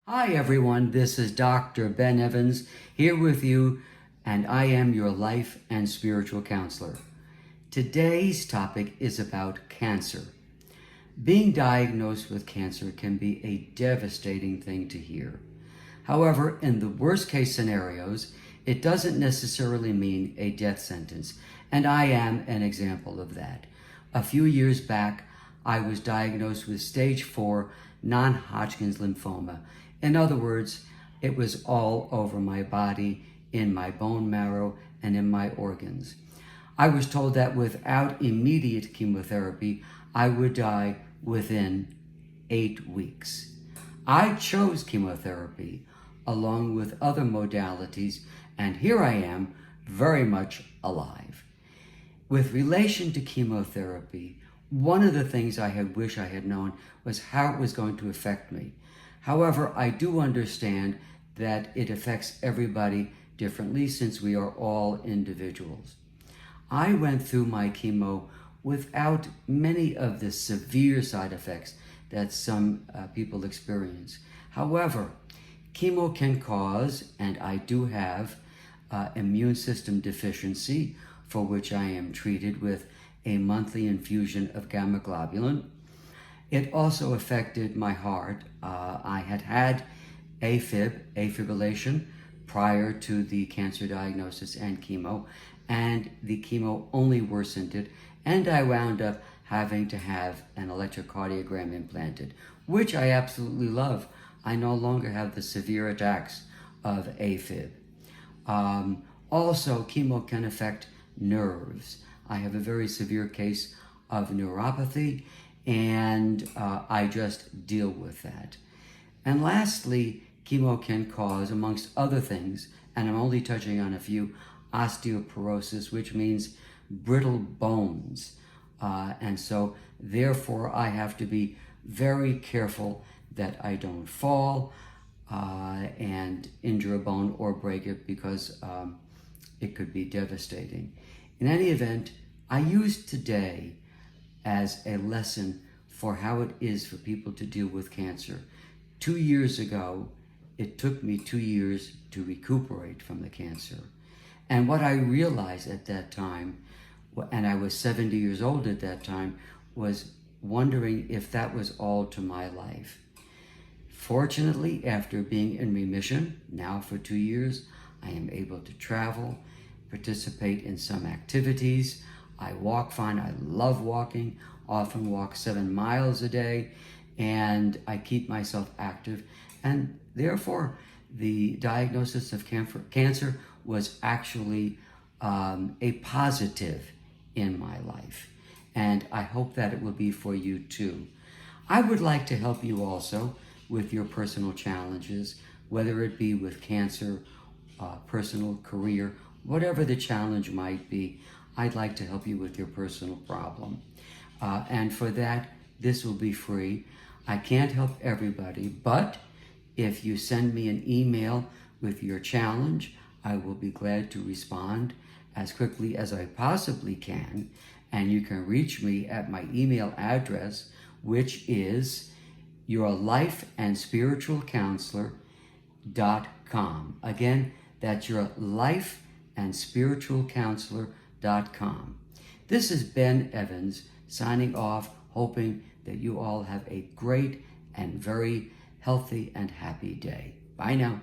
Hi everyone, this is Dr. Ben Evans here with you, and I am your life and spiritual counselor. Today's topic is about cancer. Being diagnosed with cancer can be a devastating thing to hear. However, in the worst case scenarios, it doesn't necessarily mean a death sentence, and I am an example of that. A few years back, I was diagnosed with stage 4 non-Hodgkin's lymphoma. In other words, it was all over my body, in my bone marrow, and in my organs. I was told that without immediate chemotherapy, I would die within 8 weeks. I chose chemotherapy along with other modalities, and here I am, very much alive. With relation to chemotherapy, one of the things I had wished I had known was how it was going to affect me. However, I do understand that it affects everybody differently since we are all individuals. I went through my chemo without many of the severe side effects that some people experience. However, chemo can cause, and I do have, immune system deficiency, for which I am treated with a monthly infusion of gamma globulin. It also affected my heart. I had fibrillation, prior to the cancer diagnosis and chemo, and the chemo only worsened it, and I wound up having to have an electrocardiogram implanted, which I absolutely love. I no longer have the severe attacks of AFib. Also, chemo can affect nerves. I have a very severe case of neuropathy, and I just deal with that. And lastly, chemo can cause, amongst other things, and I'm only touching on a few, osteoporosis, which means brittle bones. And so, therefore, I have to be very careful that I don't fall and injure a bone or break it, because it could be devastating. In any event, I use today as a lesson for how it is for people to deal with cancer. 2 years ago, it took me 2 years to recuperate from the cancer. And what I realized at that time, and I was 70 years old at that time, was wondering if that was all to my life. Fortunately, after being in remission, now for 2 years, I am able to travel, participate in some activities. I walk fine. I love walking, often walk 7 miles a day, and I keep myself active. And therefore, the diagnosis of cancer was actually a positive in my life. And I hope that it will be for you too. I would like to help you also with your personal challenges, whether it be with cancer, personal, career, whatever the challenge might be. I'd like to help you with your personal problem. And for that, this will be free. I can't help everybody, but if you send me an email with your challenge, I will be glad to respond as quickly as I possibly can. And you can reach me at my email address, which is yourlifeandspiritualcounselor.com. Again, that's yourlifeandspiritualcounselor.com. This is Ben Evans signing off, hoping that you all have a great and very healthy and happy day. Bye now.